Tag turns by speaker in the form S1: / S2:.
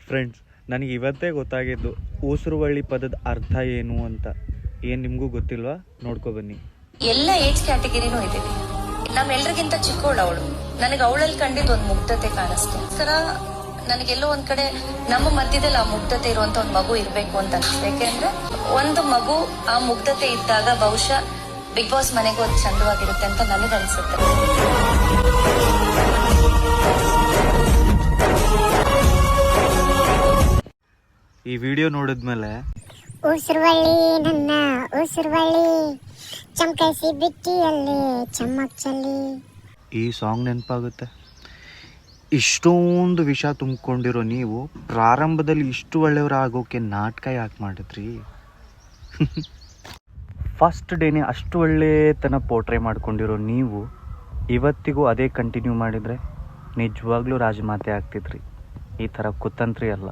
S1: Friends, ನನಗೆ ಇವತ್ತೇ ಗೊತ್ತಾಗಿದ್ದು ಊಸುರುವಳ್ಳಿ ಪದದ ಅರ್ಥ ಏನು ಅಂತ. ಏನು ನಿಮಗೂ ಗೊತ್ತಿಲ್ವಾ? ನೋಡ್ಕೊ ಬನ್ನಿ.
S2: ಎಲ್ಲ ಏಜ್ ಕ್ಯಾಟಗರಿನೂ ಇದೀವಿ. ನಮ್ಮೆಲ್ರಿಗಿಂತ ಚಿಕ್ಕವಳು ಅವಳು. ನನಗೆ ಅವಳಲ್ಲಿ ಕಂಡಿದ್ದು ಒಂದು ಮುಗ್ಧತೆ ಕಾಣಿಸ್ತು. ನನಗೆಲ್ಲೋ ಒಂದ್ ಕಡೆ ನಮ್ಮ ಮಧ್ಯದಲ್ಲಿ ಆ ಮುಗ್ಧತೆ ಇರುವಂತ ಒಂದು ಮಗು ಇರ್ಬೇಕು ಅಂತ ಅನ್ಸುತ್ತೆ. ಯಾಕೆಂದ್ರೆ ಒಂದು ಮಗು ಆ ಮುಗ್ಧತೆ ಇದ್ದಾಗ ಬಹುಶಃ ಬಿಗ್ ಬಾಸ್ ಮನೆಗೂ ಅದು ಚಂದವಾಗಿರುತ್ತೆ ಅಂತ ನನಗನ್ಸುತ್ತೆ.
S1: ಈ ವಿಡಿಯೋ ನೋಡಿದ್ಮೇಲೆ
S3: ಉಸುರುವಳ್ಳಿ ನನ್ನ ಉಸುರುವಳ್ಳಿ ಚಮಕಸಿ ಬಿಟ್ಟಿಯಲ್ಲಿ ಚಮ್ಮಕ್ ಚಲ್ಲಿ
S1: ಈ ಸಾಂಗ್ ನೆನಪಾಗುತ್ತೆ. ಇಷ್ಟೊಂದು ವಿಷ ತುಂಬಿಕೊಂಡಿರೋ ನೀವು ಪ್ರಾರಂಭದಲ್ಲಿ ಇಷ್ಟು ಒಳ್ಳೆಯವರಾಗೋಕೆ ನಾಟಕ ಯಾಕೆ ಮಾಡಿದ್ರಿ? ಫಸ್ಟ್ ಡೇನೇ ಅಷ್ಟು ಒಳ್ಳೆತನ ಪೋರ್ಟ್ರೇ ಮಾಡ್ಕೊಂಡಿರೋ ನೀವು ಇವತ್ತಿಗೂ ಅದೇ ಕಂಟಿನ್ಯೂ ಮಾಡಿದರೆ ನಿಜವಾಗ್ಲೂ ರಾಜಮಾತೆ ಆಗ್ತಿದ್ರಿ. ಈ ಥರ ಕುತಂತ್ರಿ ಅಲ್ಲ.